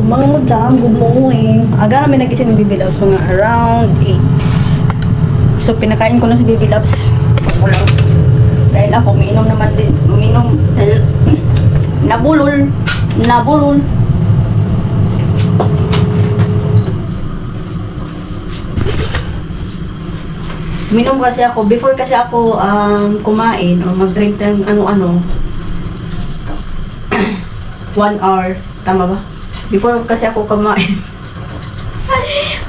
mga madam, good morning. Aga namin nagising ng Baby Loves, mga around 8. So, pinakain ko na si Baby Loves. Ako lang. Dahil ako, umiinom naman din. Umiinom. Dahil, nabulol. Uminom kasi ako. Before kasi ako kumain o mag-drink ng ano-ano. 1 hour. Tama ba? Before kasi ako kumain.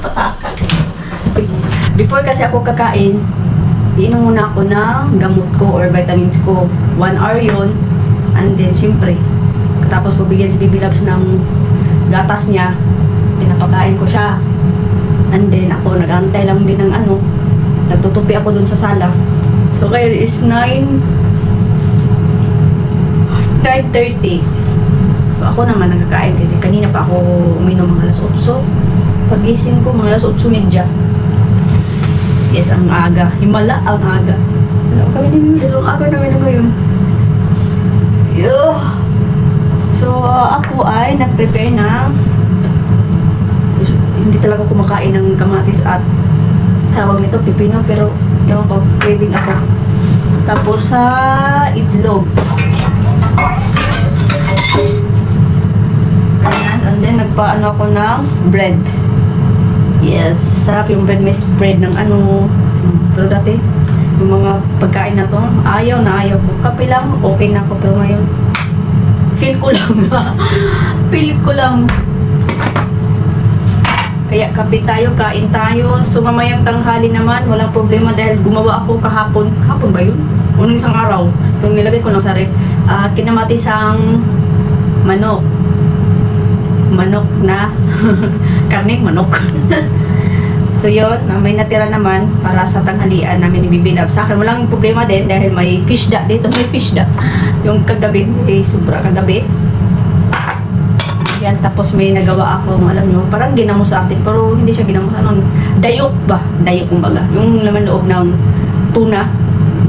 Pataka. Before kasi ako kakain, iinom muna ako ng gamot ko or vitamins ko. 1 hour yun. And then, syempre, tapos ko bigyan si Baby Loves ng gatas niya. Pinapakain ko siya. And then, ako nag-antay lang din ng ano. Nagtutupi ako dun sa sala. So, kaya is 9:30. So, ako naman nagkakain kasi kanina pa ako uminom mga alas 8. Pag-gising ko mga alas 8:30. Yes, ang aga. Himala ang aga. Kami din yung dalawang aga namin na ngayon. So, ako ay nag-prepare na hindi talaga kumakain ng kamatis at tawag nito pipino, pero ewan ko, craving ako. Tapos sa itlog. Ayan, and then nagpaano ako ng bread. Yes, sarap yung bread. May spread ng ano. Pero dati, yung mga pagkain na to, ayaw ko. Kape lang, okay na ako. Pero ngayon, feel ko lang. Kaya kape tayo, kain tayo. So mamayang tanghali naman, walang problema dahil gumawa ako kahapon. Kahapon ba yun? Unang isang araw. So nilagay ko lang sa ref. Kinamatisang manok. Manok na karne, manok. So yun, may natira naman para sa tanghalian namin ni Baby Love. Sa akin walang problema din dahil may fish da dito. May fish da. Yung kagabi, sobra kagabi. Yan, tapos may nagawa akong, alam nyo, parang ginamos sa atin, pero hindi siya ginamos, dayok ba? Dayok kumbaga. Yung laman loob ng tuna.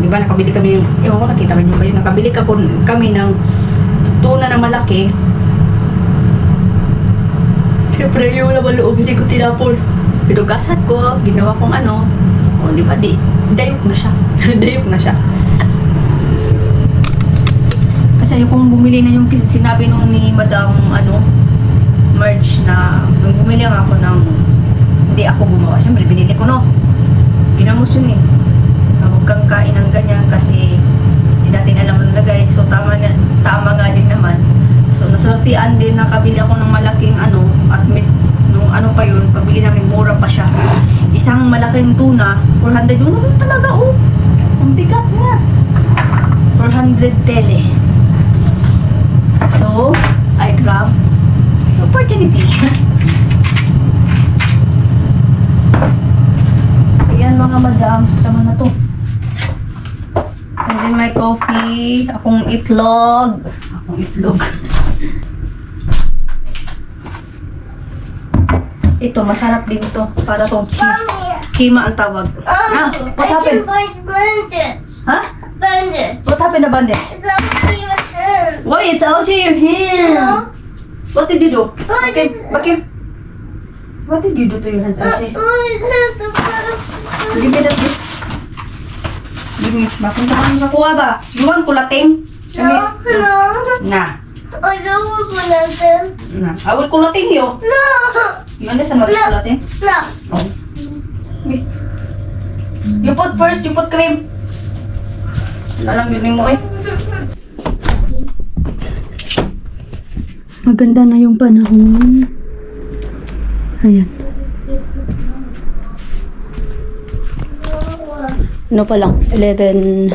Di ba, nakabili kami, ewan ko, nakita nyo kayo, nakabili kami ng tuna na malaki. Siyempre, yung laman loob, hindi ko tinapon. Pinugasan ko, ginawa kong ano, o di ba, dayok na siya. Dayok na siya. Kasi yung bumili na yung sinabi nung ni Madam, March na nung bumili ako ng hindi ako gumawa. Siyempre, binili ko, no? Ginamos yun eh. Huwag kang kain ng ganyan kasi hindi natin alam ang lagay. So, tama nga din naman. So, nasortian din, nakabili ako ng malaking at nung pa yun, pagbili namin, mura pa siya. Isang malaking tuna, 400 yung naman talaga, oh. Ang bigat nga. 400 tele. So, I grab the opportunity. Ayan mga madam, tama na to. And then my coffee, akong itlog. Ito, masarap din to. Para tong cheese. Kima ang tawag. What happened? Huh? Bandage. What happened to bandage? It's out to your hand. Why, it's out to your hand. No. What did you do? Okay, what did you do to your hands, Ashley? Give me that gift. Give me. Bakit ka sa kuha ba? Buwan kulating? No. Na. I don't want kulating. Na. I will kulating you. No. You understand what is kulating? No. Oh. You put first, you put cream. Alam yun mo eh. Maganda na yung panahon. Ayan. Ano pa lang? 11:20.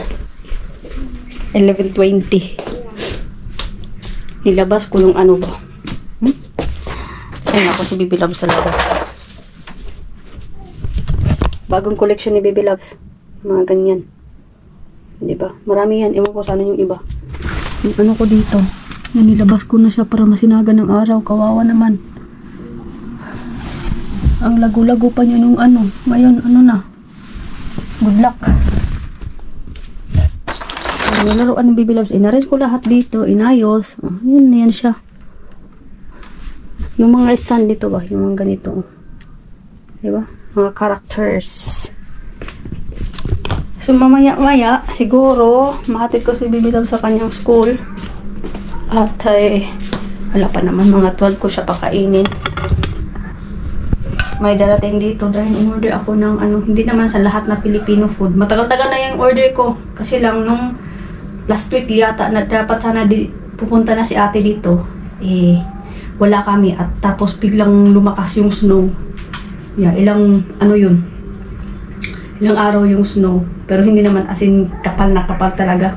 Nilabas ko yung ano ba? Ayun ako si Baby Loves sa labas. Bagong collection ni Baby Loves. Mga ganyan. Diba? Marami yan. Ewan ko sana yung iba. Yung ano ko dito. Yan, nilabas ko na siya para masinaga ng araw. Kawawa naman. Ang lago-lago pa niya nung ano. Ngayon, ano na. Good luck. Nilaruan ng Baby Loves. Inarrange ko lahat dito. Inayos. Yan siya. Yung mga stand dito ba? Yung mga ganito. Diba? Mga characters. So, mamaya-maya, siguro, mahatid ko si Bibi Love sa kanyang school. At, wala pa naman, mga 12 ko siya pakainin. May darating dito dahil in-order ako ng hindi naman sa lahat na Filipino food. Matagal-tagal na yung order ko. Kasi lang, nung last week yata, na dapat sana pupunta na si ate dito. Wala kami. At tapos biglang lumakas yung snow. Yeah, ilang araw yung snow. Pero hindi naman as in kapal na kapal talaga.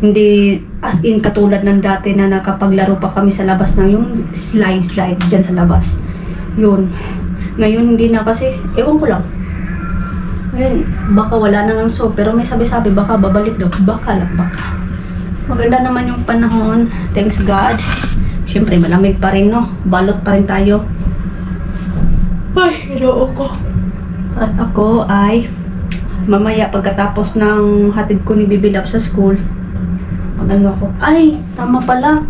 Hindi as in katulad ng dati na nakapaglaro pa kami sa labas ng yung slide dyan sa labas. Yun. Ngayon hindi na kasi, ewan ko lang. Ngayon, baka wala na ng snow. Pero may sabi-sabi, baka babalik daw. Baka lang, baka. Maganda naman yung panahon. Thanks God. Siyempre, malamig pa rin, no? Balot pa rin tayo. Ay, hinoo ko. At ako ay mamaya pagkatapos ng hatid ko ni Bibi Love sa school, ako. Ay, tama pala.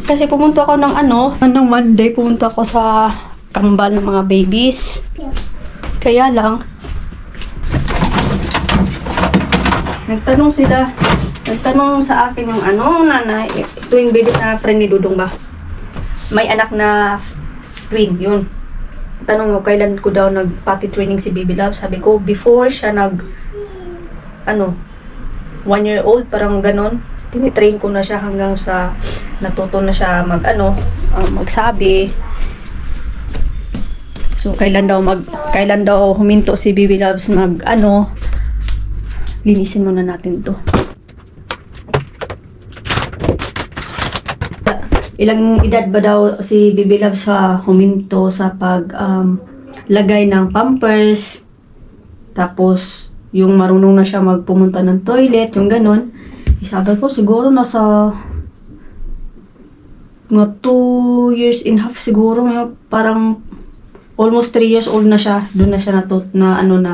Kasi pumunta ako ng ng Monday, pumunta ako sa kambal ng mga babies. Kaya lang, nagtanong sa akin yung nanay, twin babies na friend ni Dudong ba? May anak na twin, yun. Tanong ko, kailan ko daw nag-potty training si Bibi Love? Sabi ko, before siya 1-year-old, parang ganon. Tinitrain ko na siya hanggang sa natuto na siya magsabi. So, kailan daw huminto si Bibi Loves linisin muna natin to. Ilang edad ba daw si Bibi Loves sa huminto sa lagay ng pampers, tapos yung marunong na siya magpumunta ng toilet, yung ganon. Sabi ko, siguro nasa mga 2 years and a half siguro, parang almost 3 years old na siya. Doon na siya na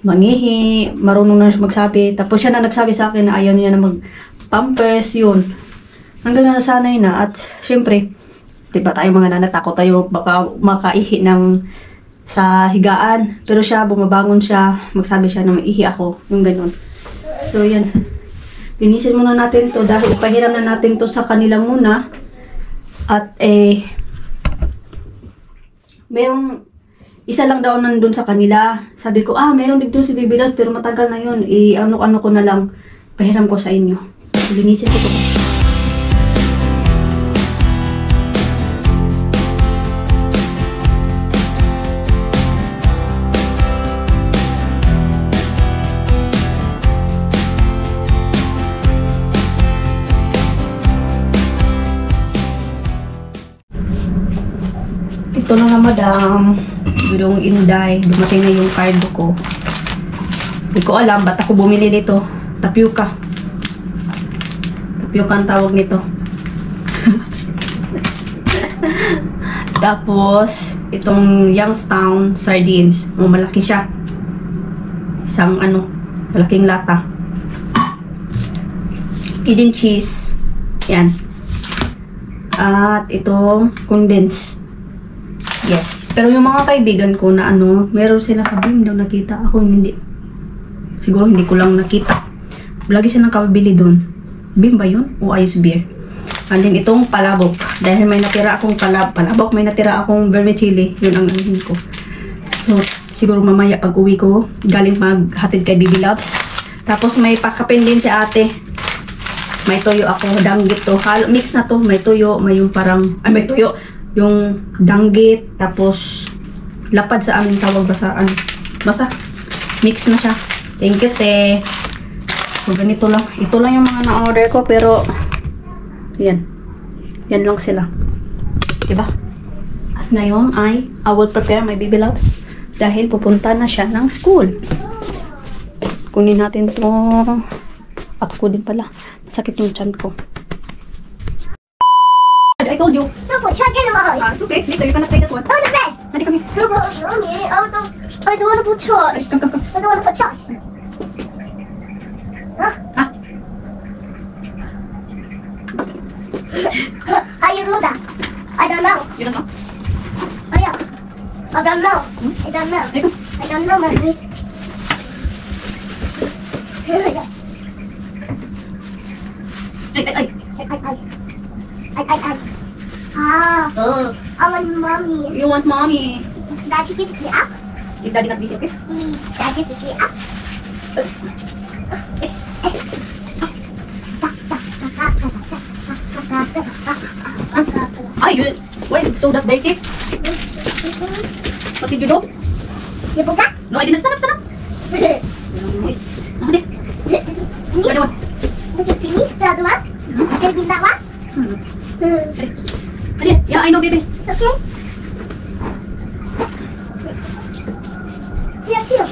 mangihi, marunong na siya magsabi. Tapos siya na nagsabi sa akin na ayaw niya na mag-pampers, yun. Hanggang na nasanay na. At syempre, diba tayo mga nanatakot tayo baka makaihi sa higaan. Pero siya, bumabangon siya, magsabi siya na maihi ako, yung ganun. So yan, linisin muna natin to dahil ipahiram na natin to sa kanila muna. At merong isa lang daw nandun sa kanila. Sabi ko, meron dito si Bibi Love, pero matagal na yun. Ano ko na lang, pahiram ko sa inyo. Linisin ko to. Ito na nga, madam. Gulong Inday. Dumating na yung card ko. Hindi ko alam, ba't ako bumili nito? Tapioca. Tapioca ang tawag nito. Tapos, itong Youngstown sardines. Malaki siya. Isang malaking lata. Eden cheese. Yan. At itong condensed. Yes. Pero yung mga kaibigan ko na meron sila sa Bim daw nakita. Ako hindi. Siguro hindi ko lang nakita. Lagi silang kabili doon. Bim ba yun? O Ayos Beer. And then itong palabok. Dahil may natira akong palabok, may natira akong vermicelli. Yun ang anihin ko. So, siguro mamaya pag uwi ko, galing maghatid kay Bibi Loves. Tapos may pakapin din si ate. May toyo ako. Danggit to. Mix na to. May toyo. May yung parang, may toyo. Yung danggit, tapos lapad sa amin tawag ba sa basta mix na siya. Thank you, te. So, ganito lang. Ito lang yung mga na-order ko, pero yan. Yan lang sila. Diba? At ngayon I will prepare my Bibi Loves dahil pupunta na siya ng school. Kunin natin to. At ko din pala. Masakit yung tiyan ko. I told you. No, put shut in my Okay, later you cannot take that one. Go to bed. Nani kami. No, Mommy, I don't want to put sauce. Come. I don't want to put sauce. How you do that? I don't know. You don't know? Oh yeah. I don't know. I don't know. Ikaw. I don't know, mommy. Ay. I. Ah, Oh, I want mommy. you want mommy. Daddy pick me up. If daddy not busy, okay? Me. Daddy pick me up. Ay, why is it so that dirty? What did you do? You buka? No, I didn't. Stand up. Ano di? Finish? Ano? Did you finish the other one? Can you finish that one? Ano? Yeah, I know, baby. It's okay. Here.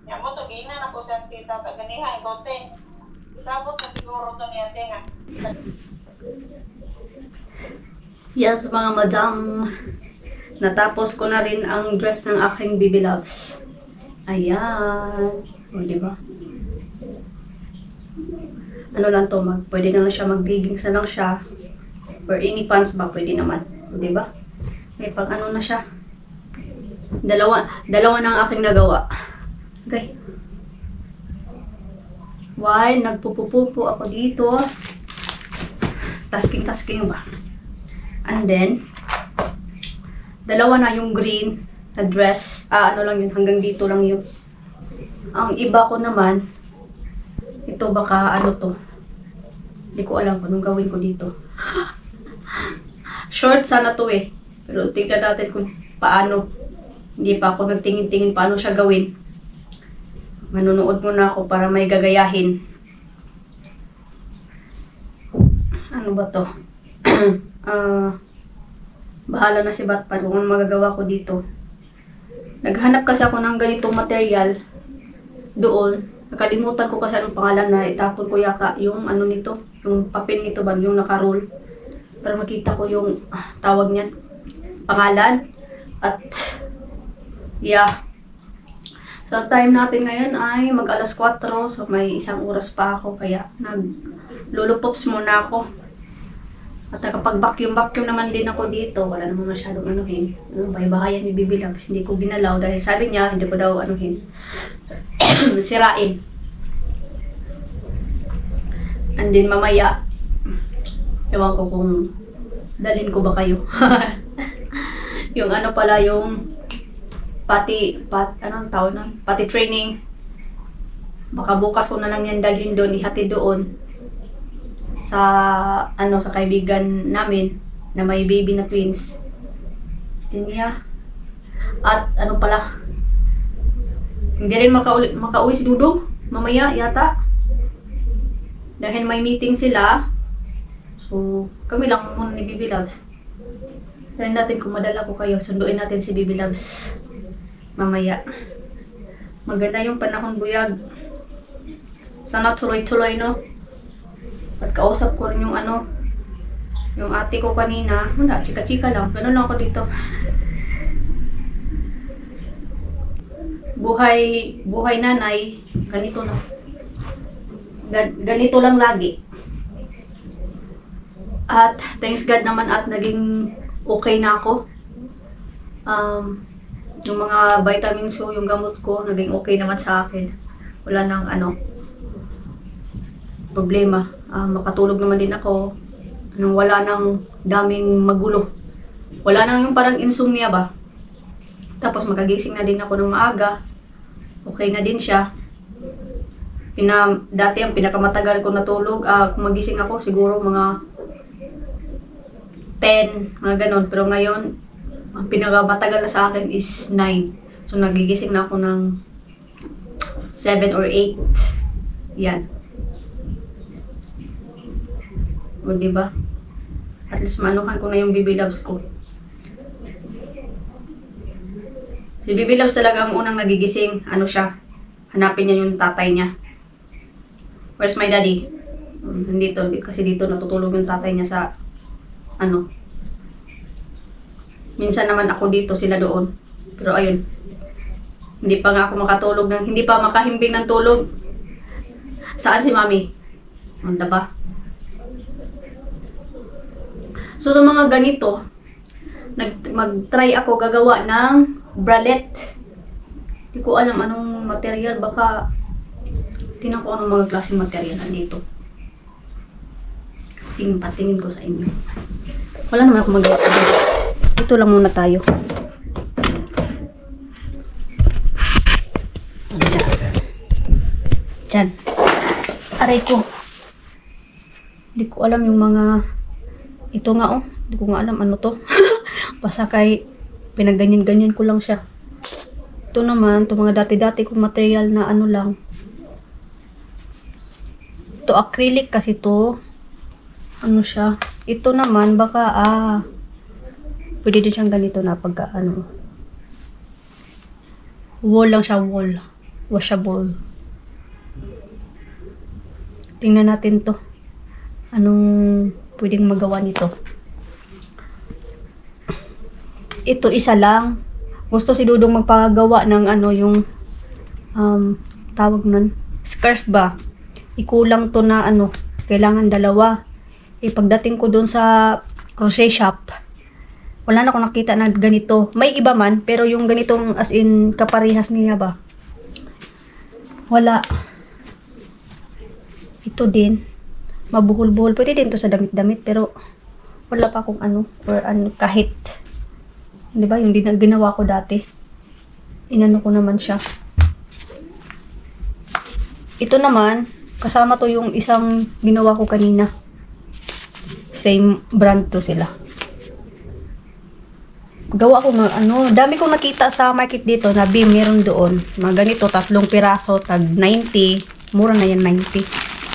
Ya mo to gina na ko sa kita taganiha ikote. Isabot na siguro to niya tinga. Yes, mga madam. Natapos ko na rin ang dress ng aking baby loves. Ayan. O, diba? Ano lang to, pwede na lang siya mag-leggings na lang siya. Or any pants ba, pwede naman. O, diba? May pang ano na siya. Dalawa na ang aking nagawa. Okay. While nagpupupupo ako dito, tasking ba? And then, dalawa na yung green na dress. Ano lang yun, hanggang dito lang yun. Ang iba ko naman, ito baka ano to. Hindi ko alam kung anong gawin ko dito. Short sana to eh. Pero tingnan natin kung paano. Hindi pa ako nagtingin-tingin paano siya gawin. Manunood muna ako para may gagayahin. Ano ba to? Bahala na si Batman kung ano magagawa ko dito. Naghanap kasi ako ng ganitong material doon. Nakalimutan ko kasi anong pangalan na itapon ko yata yung ano nito, yung papel nito ba, yung naka-roll. Para makita ko yung tawag niyan, pangalan. At yeah. So time natin ngayon ay mag alas 4, so may isang oras pa ako kaya naglulupops muna ako. At kapag vacuum naman din ako dito, wala namang masyadong anuhin. Bahay-bahayan ni Bibi Loves, hindi ko ginalaw dahil sabi niya hindi ko daw anuhin. Sirain. And then mamaya, ewan ko kung dalhin ko ba kayo. Yung ano pala, yung anong tawag nun? Pati training. Baka bukas ko na lang yan dalhin doon, ihati doon. Sa sa kaibigan namin na may baby na twins. Tinya. At ano pala, hindi rin makauwi si Dudong mamaya yata dahil may meeting sila, so kami lang muna ni Baby Loves. Try natin kung madala ko kayo, sunduin natin si Baby Loves mamaya. Maganda yung panahon, buyag. Sana tuloy-tuloy, no? At kausap ko rin yung yung ate ko kanina. Wala, chika-chika lang. Ganun lang ako dito. Buhay nanay, ganito na. Ganito lang lagi. At thanks God naman at naging okay na ako. Yung mga vitamins ko, yung gamot ko, naging okay naman sa akin. Wala nang problema. Makatulog naman din ako. Wala nang daming magulo. Wala nang yung parang insomnia ba. Tapos makagising na din ako ng maaga. Okay na din siya. Dati ang pinakamatagal ko natulog, kung magising ako siguro mga 10, mga ganon. Pero ngayon, ang pinakamatagal na sa akin is 9. So nagigising na ako ng 7 or 8. Yan. O diba? At least manuhan ko na yung Baby Loves ko. Si Bibi Loves talaga ang unang nagigising. Ano siya? Hanapin niya yung tatay niya. Where's my daddy? Nandito. Kasi dito natutulog yung tatay niya sa ano. Minsan naman ako dito, sila doon. Pero ayun. Hindi pa nga ako makatulog. Hindi pa makahimbing ng tulog. Saan si Mami? Anda ba? So sa mga ganito, mag-try ako gagawa ng bralette. Hindi ko alam anong material. Baka tingnan ko anong mga klaseng material nandito. Patingin ko sa inyo. Wala naman ako magawa. Ito lang muna tayo. Diyan. Aray ko. Hindi ko alam yung mga... Ito nga oh. Hindi ko nga alam ano to. Basta kay pinagganyan-ganyan ko lang siya. Ito naman, ito mga dati-dati kong material na ano lang. Ito acrylic kasi to. Ano siya? Ito naman baka pwede din siyang ganito na pagka ano. Wall lang siya, wall. Washable. Tingnan natin to. Anong pwedeng magawa nito? Ito isa lang. Gusto si Dudong magpagawa ng ano yung tawag nun, scarf ba? Ikulang to na ano, kailangan dalawa. Pagdating ko doon sa crochet shop, wala na akong nakita na ganito. May iba man, pero yung ganitong as in kaparehas niya ba? Wala. Ito din. Mabuhol-buhol. Pwede din to sa damit-damit, pero wala pa akong ano, or ano, kahit. Diba? Yung ginawa ko dati. Inano ko naman siya. Ito naman, kasama to yung isang ginawa ko kanina. Same brand to sila. Gawa ko ng ano, dami kong nakita sa market dito na meron doon. Mga ganito, 3 piraso, tag 90. Mura na yan, 90.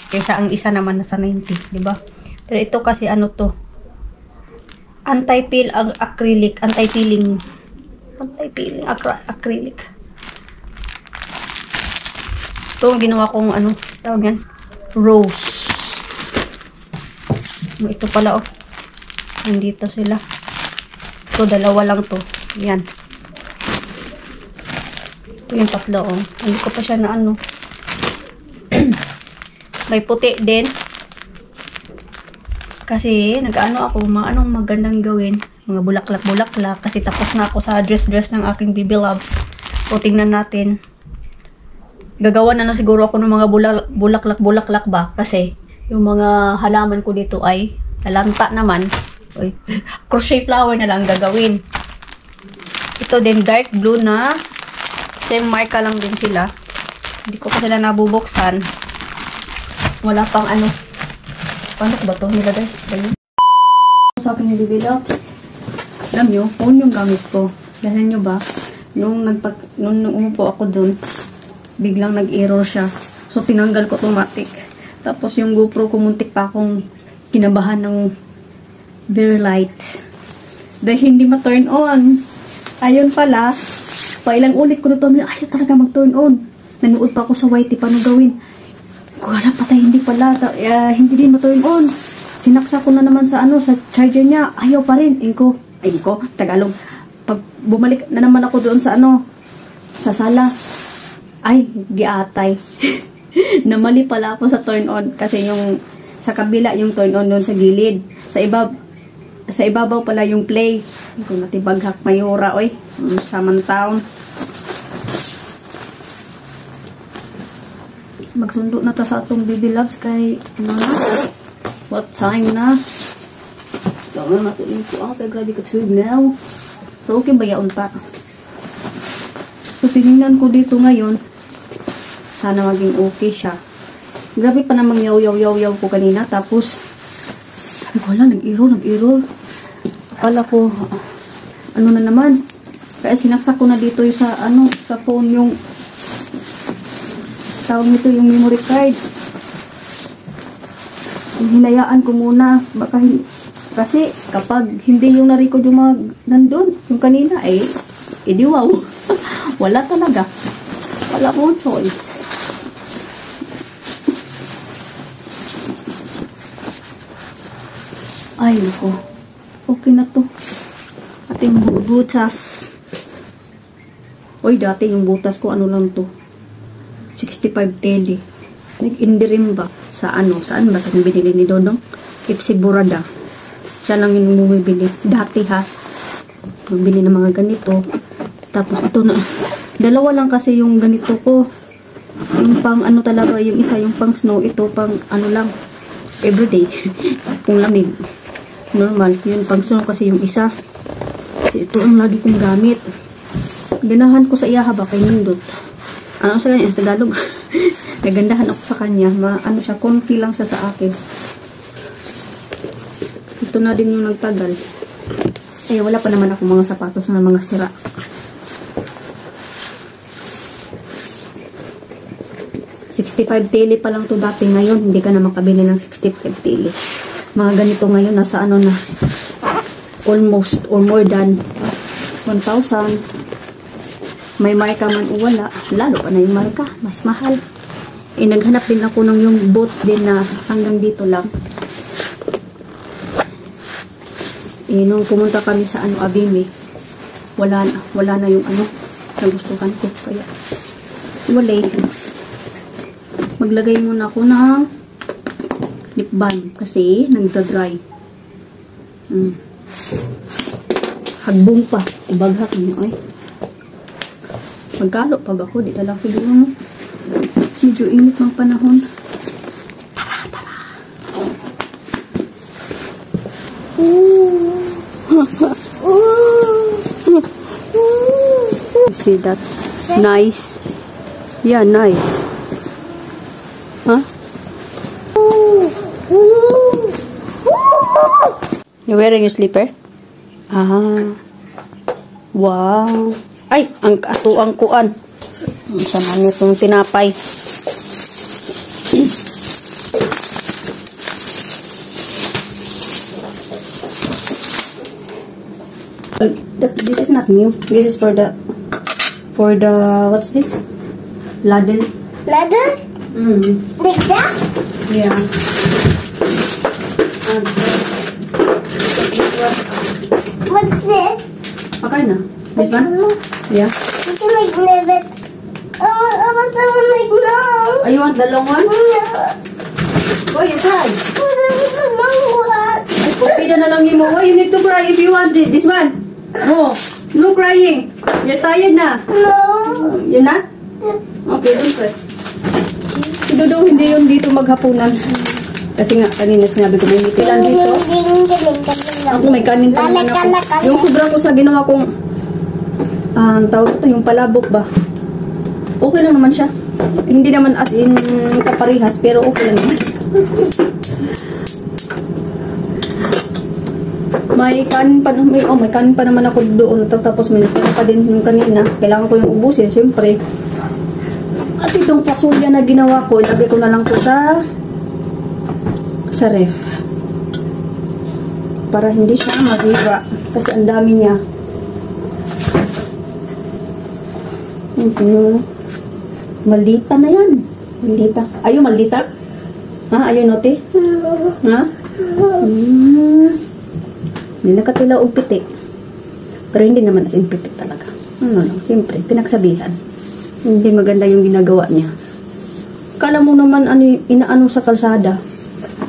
Kaysa ang isa naman nasa 90, diba? Pero ito kasi ano to, anti-peel acrylic, anti-peeling acrylic. Ito ang ginawa kong ano, tawag yan, rose. Ito pala oh, nandito sila. Ito, dalawa lang to. Yan. Ito yung 3 oh. Hindi ko pa siya na ano. May puti din. Kasi nag-ano ako, anong magandang gawin. Mga bulaklak-bulaklak. Kasi tapos na ako sa dress ng aking Bibi Loves. O tingnan natin. Gagawa na siguro ako ng mga bulaklak-bulaklak ba. Kasi yung mga halaman ko dito ay talanta naman. Crochet flower na lang gagawin. Ito din dark blue na same marka lang din sila. Hindi ko pa sila nabubuksan. Wala pang ano. Paano ko ba ito nilagay? Sa akin yung Bibi Loves. Alam nyo, phone yung gamit ko. Dahil nyo ba, nung umupo ako dun, biglang nag-error siya. So tinanggal ko automatic. Tapos yung GoPro ko muntik pa akong kinabahan ng very light. Dahil hindi ma-turn on. Ayun pala, pailang ulit ko na ito, ayaw talaga mag-turn on. Nanood pa ako sa YT, paano gawin? Kung alam, patay, hindi pala. Hindi din ma-turn on. Sinaksa ko na naman sa sa charger niya. Ayaw pa rin. Inko, Tagalog. Pag bumalik na naman ako doon sa sa sala. Ay, giatay. Namali pala ako sa turn on. Kasi yung sa kabila yung turn on doon sa gilid. Sa ibabaw pala yung play. Kung natibaghak mayura, oy. Samantaon. Magsundo na ta sa atong Bibi Loves kay what time na? Tama na ito ko. Kay grabe katulog now. Pero okay ba yaon ta? So tinignan ko dito ngayon. Sana maging okay siya. Grabe pa namang yaw ko kanina. Tapos sabi ko lang, nag-error. Akala ko ano na naman. Kaya sinaksak ko na dito yung sa phone yung tawag nito yung memory card. Hinayaan ko muna. Baka kasi kapag hindi yung na-record yung mga nandun, yung kanina Eh di wow. Wala talaga. Wala mong choice. Ay, nako. Okay na to. Ating butas. Oy, dati yung butas ko, ano lang to? 65 tele. Nag-indirim ba? Sa ano? Saan ba? Saan binili ni Dodong? FC Burada. Siya lang yung bumibili. Dati ha. Bumili ng mga ganito. Tapos ito na. Dalawa lang kasi yung ganito ko. Yung pang ano talaga, yung isa yung pang snow. Ito pang ano lang. Everyday. Kung lamig. Normal. Yun pang snow kasi yung isa. Kasi ito ang lagi kong gamit. Ganahan ko sa iya haba kay Nindot. Ano sa kanya? Sa Tagalog. Nagandahan ako sa kanya. Ano siya, comfy lang siya sa akin. Ito na din yung nagtagal. Eh, wala pa naman ako mga sapatos na mga sira. $65 tele pa lang to dati. Ngayon, hindi ka na makabili ng 65 tele. Mga ganito ngayon, nasa ano na, almost or more than 1,000. May marka man o wala, lalo pa na yung marka, mas mahal. Eh, naghanap din ako ng yung boots din na hanggang dito lang. Eh, nung pumunta kami sa ano, Abime, wala na yung ano, nagustuhan ko. Kaya, wala. Maglagay muna ako ng lip balm kasi nagda-dry. Hagbong pa. Ibaghak niyo, ay. Magkalo pag ako, di lang siguro mo. Medyo init ng panahon. Tara, tara. You see that? Nice. Yeah, nice. Huh? You wearing your slipper? Ah. Wow. Ay, ang katuang kuan. Isa man itong tinapay. This is not new. This is for the what's this? Ladle. Ladle? Like that? Yeah. What's this? Okay na. This one? Yeah. You can like live it. I want someone like no. Oh, you want the long one? Yeah. Oh, you try. What is the long one? Okay na lang mo. Oh, you need to cry if you want it. This one. Oh, no crying. You're tired na. No. You're not? Okay, don't cry. Si Dodo hindi yun dito maghapunan. Kasi nga, kanina sinabi ko may ngiti lang dito. Ako may kanin pa naman ako. Yung sobra ko sa ginawa kong tawag ito, yung palabok ba? Okay lang naman siya. Hindi naman as in kaparihas, pero okay lang naman. May kanin pa naman ako doon. Tapos may pa din yung kanina. Kailangan ko yung ubusin, syempre. At itong pasulya na ginawa ko, ilagay ko na lang ko sa ref. Para hindi siya maghira. Kasi ang dami niya. Maldita na yan. Maldita. Ayaw maldita? Ha? Ayaw noti? Ha? Hindi nakatila o piti. Pero hindi naman as in piti talaga. Ano lang, siyempre, pinagsabihan. Hindi maganda yung ginagawa niya. Kala mo naman ano, inaano sa kalsada.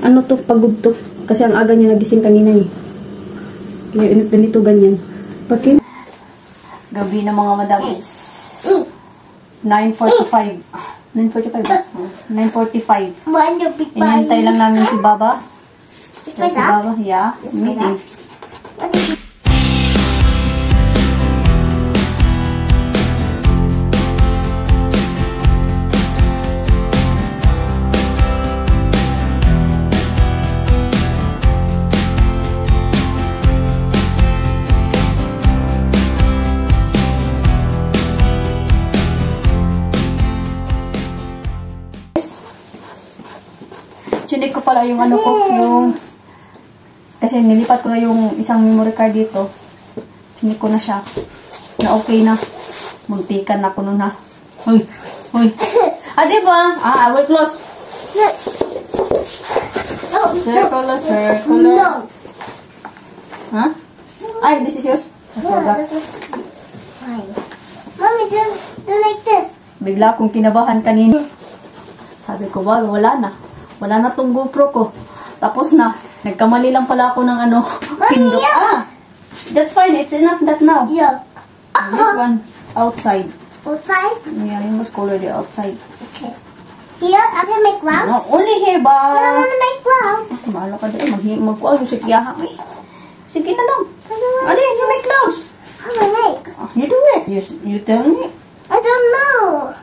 Ano to, pagod to. Kasi ang aga niya nagising kanina eh. Kaya ganito ganyan. Bakit? Gabi na mga madam, it's 9:45. 9:45 ba? 9:45. Inintay lang namin si Baba. Si Baba, yeah. Meeting. Chinik ko pala yung ano ko, yung kasi nilipat ko na yung isang memory card dito. Chinik ko na siya. na okay na. Muntikan na ko nun ha. Uy, uy. Diba? I will close. No. Circular, No. circular. Huh? Ay, this is yours. I No, forgot. this is fine. Mommy, do like this. Bigla akong kinabahan kanina. Sabi ko, wow, wala na. Wala na tong GoPro ko. Tapos na. Nagkamali lang pala ako ng ano, pindot. yeah. That's fine. It's enough that now. Yeah. This one, outside. Outside? Yeah, you must color the outside. Okay. Here, I can make clouds. No, only here I ba? want to make clouds. Kumalo ka dito. Magkuha yung sikyahan eh. Sige na lang. Ano yun? You make clouds. How do I make? Oh, you do it. You tell me. I don't know.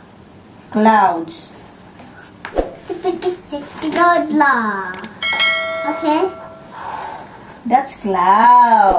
Clouds. Good luck. Okay. That's cloud.